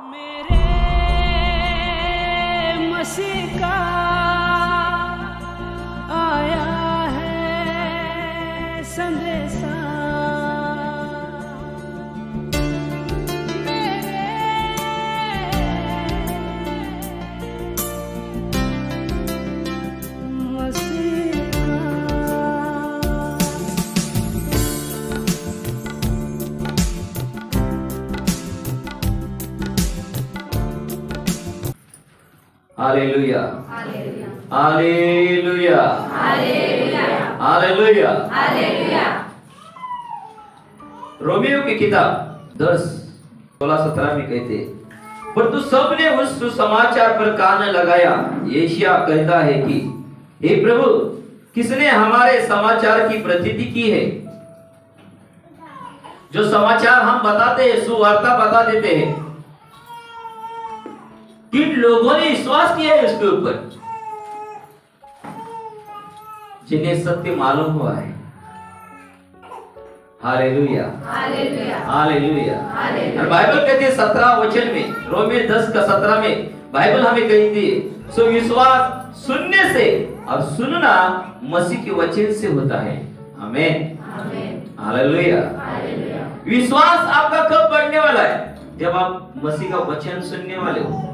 मेरे मसीह का आया है संदेशा, hallelujah, hallelujah, hallelujah, hallelujah. Romeo की किताब 10:16-17 में कहते, परंतु सबने उस सुसमाचार पर कान लगाया। यशायाह कहता है कि हे प्रभु, किसने हमारे समाचार की प्रतीति की है? जो समाचार हम बताते हैं, सुवार्ता बता देते हैं, किन लोगों ने विश्वास किया है उसके ऊपर? जिन्हें सत्य मालूम हुआ है। Hallelujah, hallelujah, hallelujah. और बाइबल कहती है 17 वचन में, रोमियो 10:17 में बाइबल हमें कहती है, सो विश्वास सुनने से और सुनना मसीह के वचन से होता है। आमीन, हालेलुया। विश्वास आपका कब बढ़ने वाला है? जब आप मसीह का वचन सुनने वाले हो।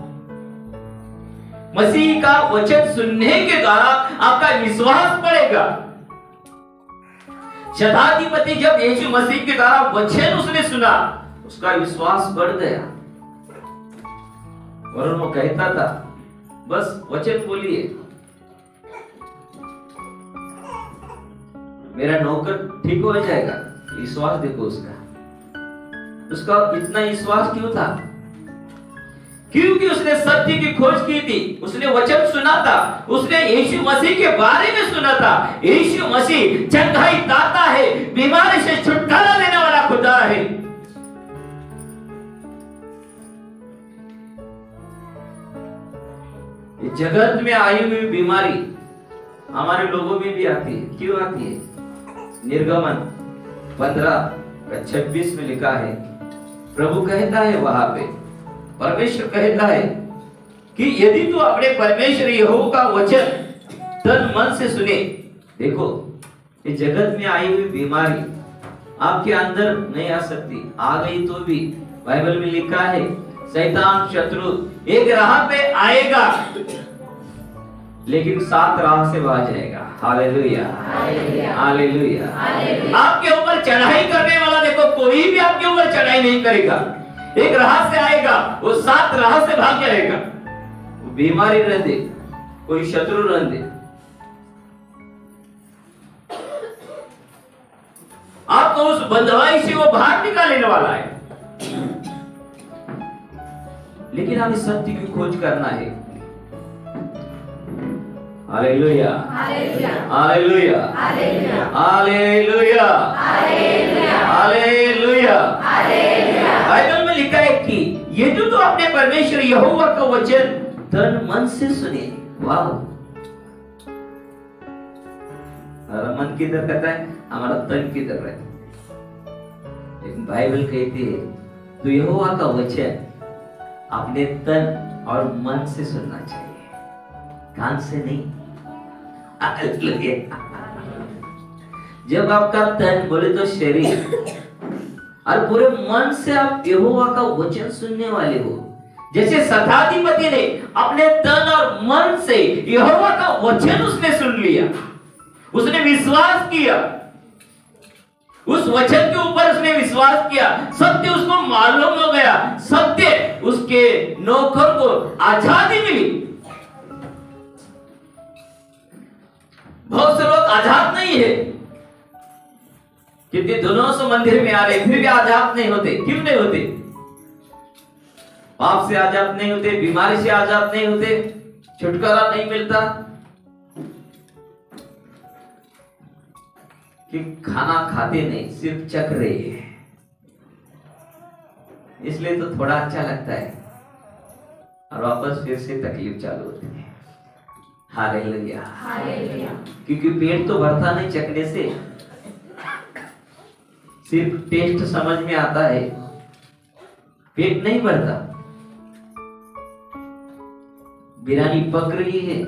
मसीह का वचन सुनने के द्वारा आपका विश्वास बढ़ेगा। शताधिपति जब यीशु मसीह के द्वारा वचन उसने सुना, उसका विश्वास बढ़ गया और वो कहता था, बस वचन बोलिए, मेरा नौकर ठीक हो जाएगा। विश्वास देखो उसका इतना विश्वास क्यों था? क्योंकि उसने सत्य की खोज की थी, उसने वचन सुना था, उसने यीशु मसीह के बारे में सुना था। यीशु मसीह चंगाई दाता है, बीमारी से छुटकारा देने वाला खुदा है। जगत में आई हुई बीमारी हमारे लोगों में भी आती है। क्यों आती है? निर्गमन 15:26 में लिखा है, प्रभु कहता है, वहां पे परमेश्वर कहता है कि यदि तू अपने परमेश्वर यहोवा का वचन तन मन से सुने। देखो, ये जगत में आई हुई बीमारी आपके अंदर नहीं आ सकती, आ गई तो भी बाइबल में लिखा है, शैतान शत्रु एक राह पे आएगा लेकिन 7 राह से भाग जाएगा। Hallelujah, hallelujah. आपके ऊपर चढ़ाई करने वाला देखो, कोई भी आपके ऊपर चढ़ाई नहीं करेगा। एक राह से आएगा, वो 7 राह से भाग जाएगा। वो बीमारी रह दे, कोई शत्रु रह दे, आपको उस बंधुआई से वो बाहर निकालने वाला है। लेकिन हमें सत्य की खोज करना है। Hallelujah, hallelujah, hallelujah, hallelujah, hallelujah, hallelujah. Bible में लिखा है कि ये जो तो अपने परमेश्वर यहोवा का वचन तन मन से सुने। वाह, हमारा मन किधर रहता है? हमारा तन किधर रहता है? लेकिन बाइबल कहती है तो यहोवा का वचन अपने तन और मन से सुनना चाहिए, कान से नहीं। जब आपका तन बोले तो शरीर और पूरे मन से आप यहोवा का वचन सुनने वाले हो, जैसे शताधिपति ने अपने तन और मन से यहोवा का वचन उसने सुन लिया, उसने विश्वास किया, उस वचन के ऊपर उसने विश्वास किया, सत्य उसको मालूम हो गया, सत्य उसके नौकर को आजादी मिली। बहुत से लोग आजाद नहीं है, कितने दिनों से मंदिर में आ रहे फिर भी आजाद नहीं होते। क्यों नहीं होते? पाप से आजाद नहीं होते, बीमारी से आजाद नहीं होते, छुटकारा नहीं मिलता कि खाना खाते नहीं, सिर्फ चख रहे हैं, इसलिए तो थोड़ा अच्छा लगता है और वापस फिर से तकलीफ चालू होती है। Hallelujah, hallelujah. क्योंकि पेट तो भरता नहीं चखने से, सिर्फ टेस्ट समझ में आता है, पेट नहीं भरता। बिरानी पक रही है,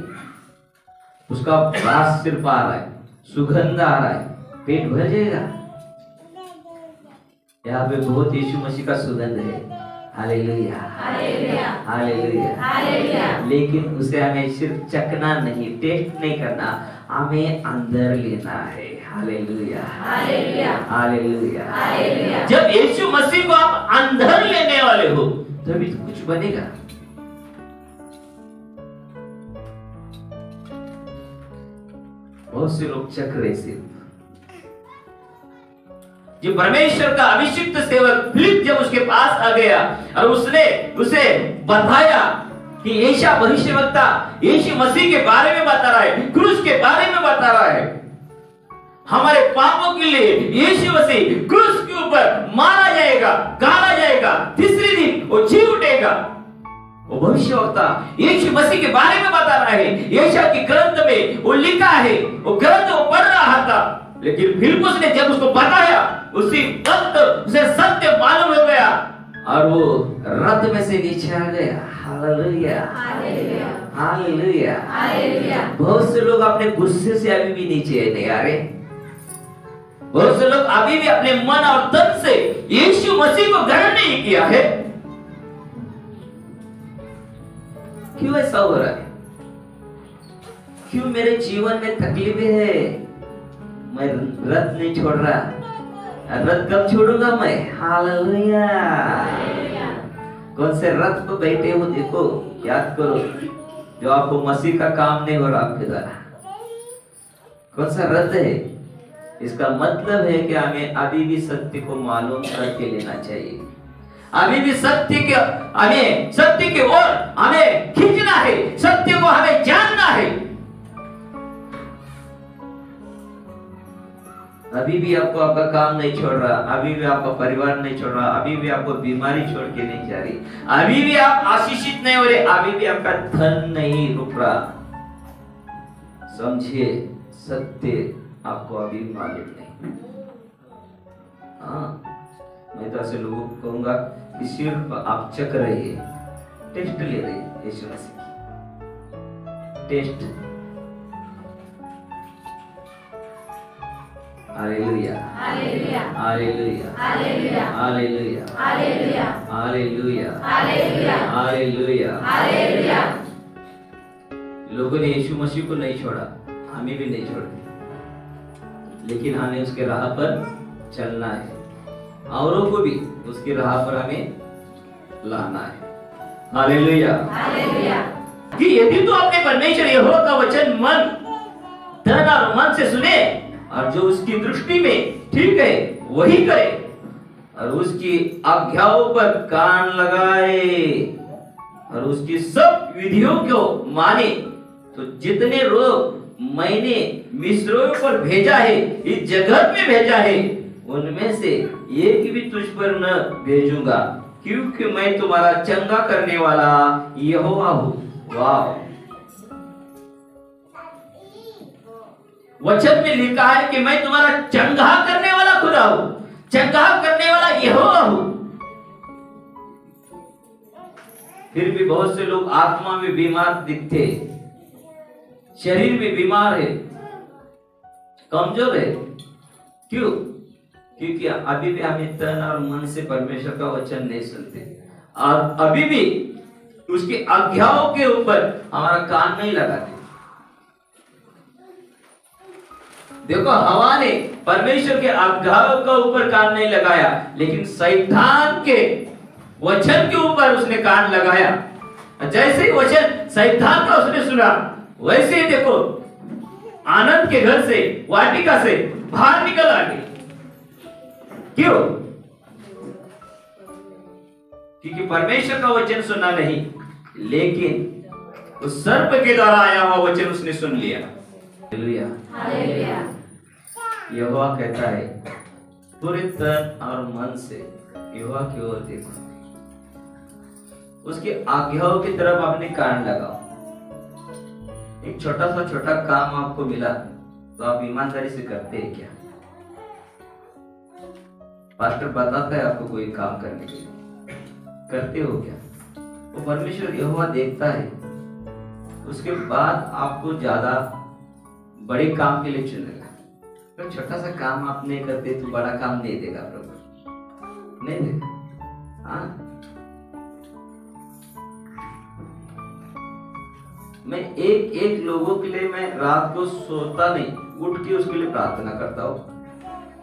उसका वास सिर्फ आ रहा है, सुगंध आ रहा है, पेट भर जाएगा। यहाँ पे बहुत यीशु मसीह का सुगंध है। Hallelujah, hallelujah, hallelujah. लेकिन उसे हमें सिर्फ चखना नहीं, टेस्ट नहीं करना, हमें अंदर लेना है। Hallelujah, hallelujah, hallelujah. जब यीशु मसीह को आप अंदर लेने वाले हो तभी तो कुछ बनेगा। बहुत से लोग चख रहे सिर्फ। जो परमेश्वर का अभिषिक्त सेवक फिलिप जब उसके पास आ गया और उसने उसे बताया कि यशायाह भविष्यवक्ता यीशु मसीह के बारे में बता रहा है, क्रूस के बारे में बता रहा है, हमारे पापों के लिए यीशु मसीह क्रूस के ऊपर मारा जाएगा, गाड़ा जाएगा, तीसरे दिन वो जी उठेगा। वो भविष्यवक्ता यीशु मसीह के बारे में बता रहा है। यशायाह की ग्रंथ में वो लिखा है, वो ग्रंथ वो पढ़ रहा था, लेकिन फिलिप्पुस ने जब उसको बताया उसी वक्त उसे सत्य मालूम हो गया और वो रथ में से नीचे आ गया। Hallelujah, hallelujah, hallelujah, hallelujah. बहुत से लोग अपने गुस्से से अभी भी नीचे नहीं आ रहे। बहुत से लोग अभी भी अपने मन और तन से यीशु मसीह को ग्रहण नहीं किया है। क्यों ऐसा हो रहा है? क्यों मेरे जीवन में तकलीफें है? मैं रथ नहीं छोड़ रहा। रथ कब छोड़ूंगा मैं? हालेलुया। कौन से रथ पर बैठे हो? देखो, याद करो, जो आपको मसीह का काम नहीं हो रहा आपके द्वारा। कौन सा रथ है? इसका मतलब है कि हमें अभी भी सत्य को मालूम करके लेना चाहिए। अभी भी सत्य के ओर हमें खींचना है, सत्य को हमें जानना है। अभी भी आपको आपका काम नहीं छोड़ रहा, अभी भी आपका परिवार नहीं छोड़ रहा, अभी भी आपको बीमारी छोड़ के नहीं जा रही, अभी भी आप आशीषित नहीं हो रहे, अभी भी आपका धन नहीं रुक रहा। समझिए, सत्य आपको अभी मालूम नहीं। हाँ, मैं तो ऐसे लोगों को कहूंगा कि सिर्फ आप चख रहे हैं, टेस्ट ले रहे हैं यीशु मसीह की, test. Hallelujah, hallelujah, hallelujah, hallelujah, hallelujah, hallelujah, hallelujah, hallelujah, hallelujah. लोगों ने यीशु मसीह को नहीं छोड़ा, हमें भी नहीं छोड़ा, लेकिन हमें उसके राह पर चलना है, औरों को भी उसकी राह पर हमें लाना है। Hallelujah, hallelujah. कि यदि तो अपने परमेश्वर यहोवा का वचन मन, तन और मन से सुने और जो उसकी दृष्टि में ठीक है वही करे और उसकी आज्ञाओं पर कान लगाए और उसकी सब विधियों को माने, तो जितने रोग मैंने मिस्रों पर भेजा है, इस जगत में भेजा है, उनमें से एक भी तुझ पर न भेजूंगा, क्योंकि मैं तुम्हारा चंगा करने वाला यहोवा हूँ। वाह! वचन में लिखा है कि मैं तुम्हारा चंगा करने वाला खुदा हूं, चंगा करने वाला यहोवा हूं। फिर भी बहुत से लोग आत्मा में बीमार दिखते, शरीर में बीमार है, कमजोर है। क्यों? क्योंकि अभी भी हमें तन और मन से परमेश्वर का वचन नहीं सुनते और अभी भी उसकी आज्ञाओं के ऊपर हमारा कान नहीं लगाते। देखो, हवा ने परमेश्वर के आज्ञाओं का ऊपर कान नहीं लगाया, लेकिन शैतान के वचन के ऊपर उसने कान लगाया। जैसे ही वचन शैतान का उसने सुना, वैसे ही देखो आनंद के घर से, वाटिका से बाहर निकल आ गई। क्यों? क्योंकि परमेश्वर का वचन सुना नहीं, लेकिन उस सर्प के द्वारा आया हुआ वचन उसने सुन लिया। Hallelujah, hallelujah. यहोवा कहता है, पूरे तन और मन से यहोवा की ओर देखो, उसकी आज्ञाओं की तरफ अपने कान लगाओ। एक छोटा काम आपको मिला तो आप ईमानदारी से करते हैं क्या? पास्टर बताता है आपको कोई काम करने के लिए, करते हो क्या? वो परमेश्वर यहोवा देखता है उसके बाद आपको ज्यादा बड़े काम के लिए चुनेगा। तो छोटा सा काम आप नहीं करते तो बड़ा काम नहीं देगा प्रभु, नहीं देगा। हाँ, मैं एक एक लोगों के लिए मैं रात को सोता नहीं, उठ के उसके लिए प्रार्थना करता हूँ,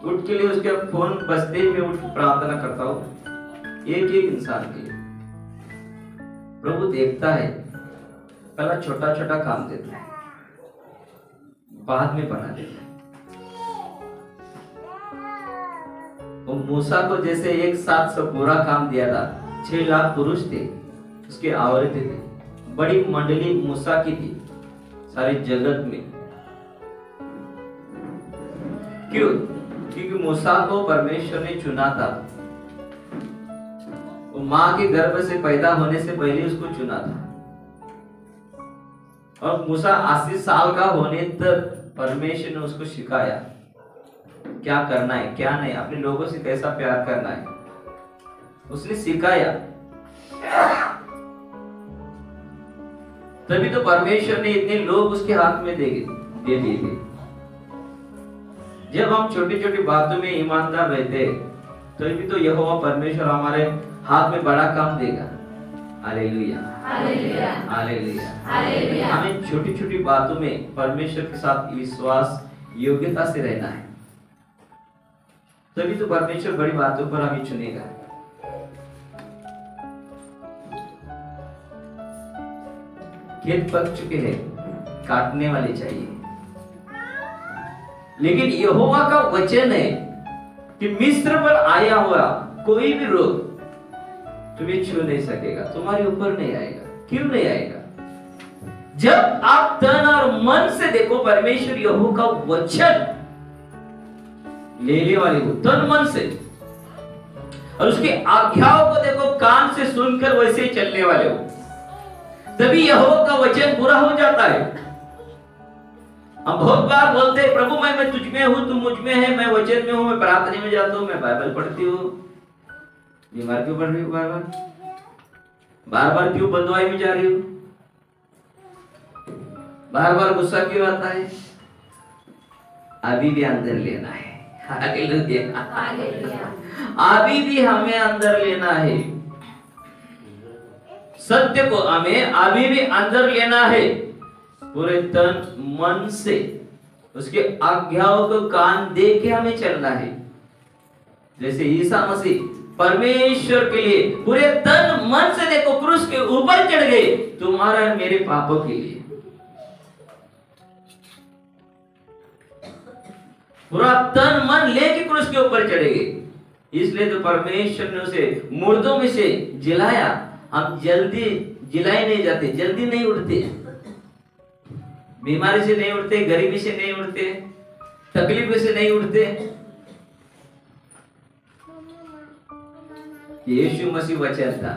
उठ के लिए उसके फोन बजते ही मैं उठ के प्रार्थना करता हूँ, एक एक इंसान के लिए। प्रभु देखता है, पहला छोटा छोटा काम देता है, बाद में बना देता है। वो मूसा को जैसे एक साथ सब पूरा काम दिया था, 6 लाख पुरुष थे, उसके औरतें थे, बड़ी मंडली मूसा की थी सारे जगत में। क्यों? क्योंकि मूसा को परमेश्वर ने चुना था, वो माँ के गर्भ से पैदा होने से पहले उसको चुना था। और मूसा 80 साल का होने तक परमेश्वर ने उसको सिखाया क्या करना है क्या नहीं, अपने लोगों से कैसा प्यार करना है, उसने सिखाया। तभी तो परमेश्वर ने इतने लोग उसके हाथ में दे दिए थे। जब हम छोटी छोटी बातों में ईमानदार रहते तभी तो यहोवा परमेश्वर हमारे हाथ में बड़ा काम देगा। Hallelujah, hallelujah, hallelujah, hallelujah. हमें छोटी छोटी बातों में परमेश्वर के साथ विश्वास योग्यता से रहना है, तभी तो परमेश्वर बड़ी बातों पर हमें चुनेगा। खेत पक चुके हैं, काटने वाले चाहिए, लेकिन यहोवा का वचन है कि मिस्र पर आया हुआ कोई भी रोग तुम्हें छू नहीं सकेगा, तुम्हारे ऊपर नहीं आएगा। क्यों नहीं आएगा? जब आप तन और मन से देखो परमेश्वर यहोवा का वचन लेने वाले हो, तन मन से, और उसकी आज्ञाओं को देखो कान से सुनकर वैसे ही चलने वाले हो, तभी यहोवा का वचन पूरा हो जाता है। हम बहुत बार बोलते हैं प्रभु मैं तुझ में हूं, तू मुझ में है, मैं वचन में हूं, मैं प्रार्थना में जाता हूं, मैं बाइबल पढ़ती हूँ। बीमार क्यों पड़ रही हूँ? बार बार क्यों बददुआई में जा रही हूँ? बार बार गुस्सा क्यों आता है? अभी भी अंदर लेना है। हालेलुया, अभी भी हमें अंदर लेना है, सत्य को हमें अभी भी अंदर लेना है, पूरे तन मन से उसके आज्ञाओं को कान दे के हमें चलना है। जैसे ईसा मसीह परमेश्वर के लिए पूरे तन मन से देखो क्रूस के ऊपर चढ़ गए, तुम्हारा मेरे पापों के लिए पूरा तन मन लेके क्रूस के ऊपर चढ़ेगे। इसलिए तो परमेश्वर ने उसे मुर्दों में से जिलाया। हम जल्दी जिलाए नहीं जाते, जल्दी नहीं उठते, बीमारी से नहीं उठते, गरीबी से नहीं उठते, तकलीफ से नहीं उठते। यीशु मसीह वचन था,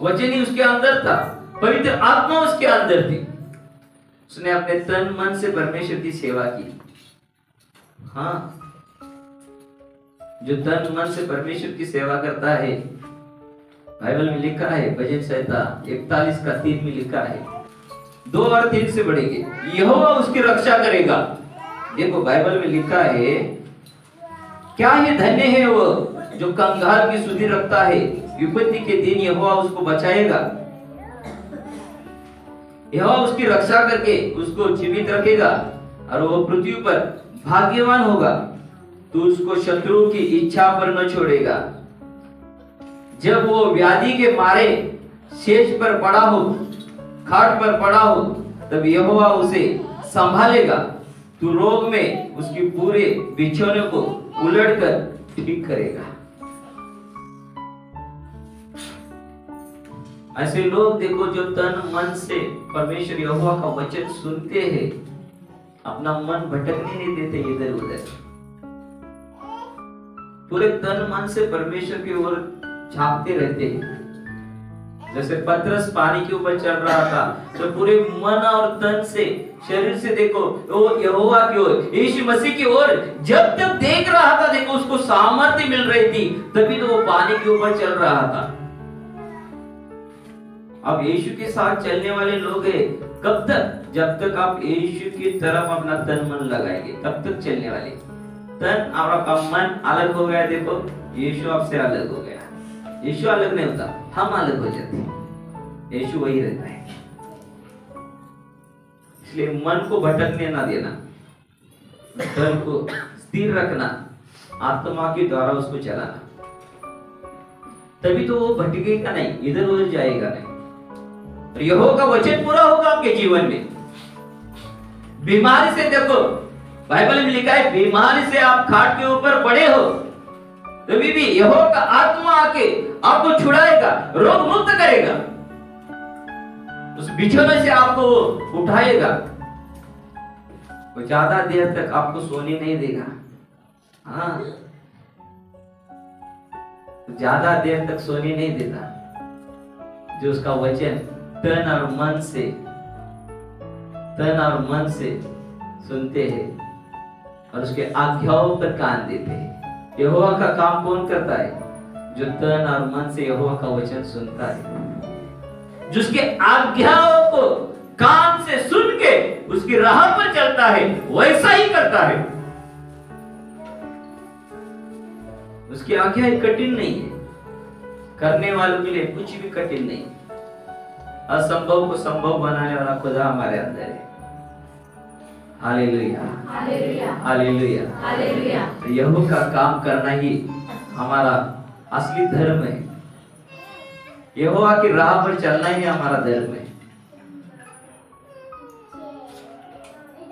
वचन ही उसके अंदर था, पवित्र आत्मा उसके अंदर थी, उसने अपने तन मन से परमेश्वर की सेवा की। हाँ, जो तन मन से परमेश्वर की सेवा करता है, बाइबल में लिखा है, भजन संहिता 41 का 3 में लिखा है, 2 और 3 से बढ़ेंगे, यहोवा उसकी रक्षा करेगा। देखो बाइबल में लिखा है, क्या ये धन्य है वो जो कंगाल की सुधि रखता है, विपत्ति के दिन यहोवा उसको बचाएगा। यहोवा उसकी रक्षा करके उसको जीवित रखेगा और वो पृथ्वी पर भाग्यवान होगा। तू उसको शत्रु की इच्छा पर न छोड़ेगा। जब वो व्याधि के मारे शेष पर पड़ा हो, खाट पर पड़ा हो, तब यहोवा उसे संभालेगा। तू रोग में उसकी पूरे बिछौने को उलटकर ठीक करेगा। ऐसे लोग देखो जो तन मन से परमेश्वर यहोवा का वचन सुनते हैं, अपना मन भटकने नहीं देते इधर उधर, पूरे तन मन से परमेश्वर की ओर झांकते रहते हैं। जैसे पतरस पानी के ऊपर चल रहा था, तो पूरे मन और तन से, शरीर से देखो वो यहोवा की ओर, यीशु मसीह की ओर जब तक देख रहा था, देखो उसको सामर्थ्य मिल रही थी, तभी तो वो पानी के ऊपर चल रहा था। आप यीशु के साथ चलने वाले लोग हैं। कब तक? जब तक आप यीशु की तरफ अपना तन मन लगाएंगे तब तक चलने वाले। तन और आपका मन अलग हो गया, देखो यीशु आपसे अलग हो गया। यीशु अलग नहीं होता, हम अलग हो जाते हैं, यीशु वही रहता है। इसलिए मन को भटकने ना देना, तन को स्थिर रखना, आत्मा के द्वारा उसको चलाना, तभी तो वो भटकेगा नहीं, इधर उधर जाएगा नहीं। यहोवा का वचन पूरा होगा आपके जीवन में। बीमारी से, देखो बाइबल में लिखा है बीमारी से आप खाट के ऊपर पड़े हो तभी भी यहोवा का आत्मा आके आपको छुड़ाएगा, रोग मुक्त करेगा, उस बिछोने से आपको उठाएगा। वो ज्यादा देर तक आपको सोने नहीं देगा। हाँ, ज्यादा देर तक सोने नहीं देता। जो उसका वचन तन और मन से सुनते हैं और उसके आज्ञाओं पर कान देते हैं। यहोवा का काम कौन करता है? जो तन और मन से यहोवा का वचन सुनता है, जिसके आज्ञाओं को कान से सुन के उसकी राह पर चलता है, वैसा ही करता है। उसकी आज्ञा कठिन नहीं है, करने वालों के लिए कुछ भी कठिन नहीं। असंभव को संभव बनाने वाला खुदा हमारे अंदर है। Hallelujah, hallelujah, hallelujah, hallelujah. यहोवा का काम करना ही हमारा असली धर्म है। यहोवा की राह पर चलना ही हमारा धर्म है।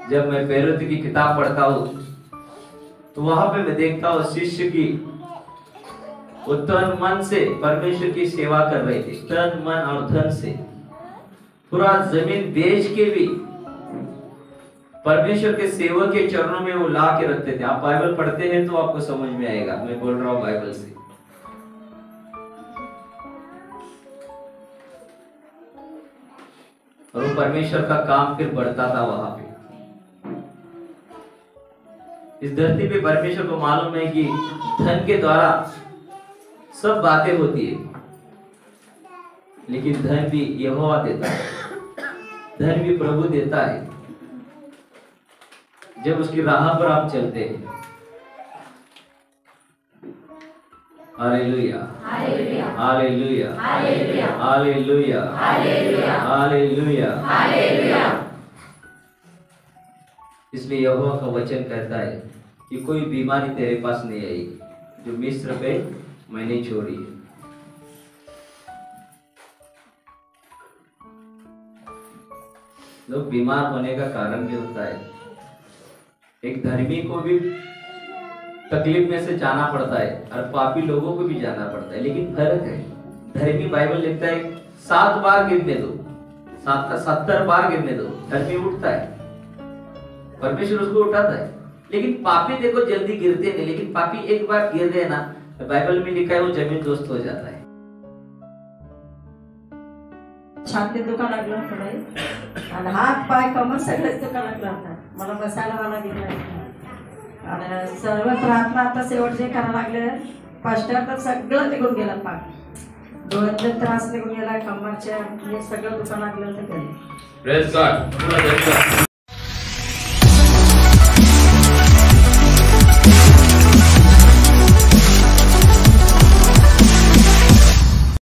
जब मैं पैरोती की किताब पढ़ता हूँ तो वहां पे मैं देखता हूँ शिष्य की वो तन मन से परमेश्वर की सेवा कर रहे थे, तन मन और धन से पूरा जमीन बेच के भी परमेश्वर के सेवक के चरणों में वो ला के रखते थे। आप बाइबल पढ़ते हैं तो आपको समझ में आएगा, मैं बोल रहा हूँ बाइबल से। और वो परमेश्वर का काम फिर बढ़ता था वहां पे। इस धरती पे परमेश्वर को मालूम है कि धन के द्वारा सब बातें होती है, लेकिन धन भी यहोवा देता है, धन भी प्रभु देता है जब उसकी राह पर आप चलते हैं। Hallelujah, hallelujah, hallelujah, hallelujah, hallelujah, hallelujah, hallelujah. इसलिए यहोवा का वचन कहता है कि कोई बीमारी तेरे पास नहीं आएगी जो मिस्र पे मैंने छोड़ी है। लोग बीमार होने का कारण भी होता है। एक धर्मी को भी तकलीफ में से जाना पड़ता है और पापी लोगों को भी जाना पड़ता है, लेकिन फर्क है। धर्मी बाइबल लिखता है 7 बार गिरने दो, 70 बार गिरने दो, धर्मी उठता है, परमेश्वर उसको उठाता है। लेकिन पापी देखो जल्दी गिरते नहीं, लेकिन पापी एक बार गिर गए ना, तो बाइबल में लिखा है वो जमीन दोस्त हो जाता है। छाती दुखा लागलं होतं आणि हात पाय कमर सगळंच दुखा लागलं होतं. मला बसायला मला गेलं आणि सर्व प्रार्थना आता शेवट जे करायला लागले पास्टर तर सगळं निघून गेलं. पाक डोळ्यातले त्रास निघून गेला, कमरच्या हे सगळं दुखा लागलं होतं. Praise God.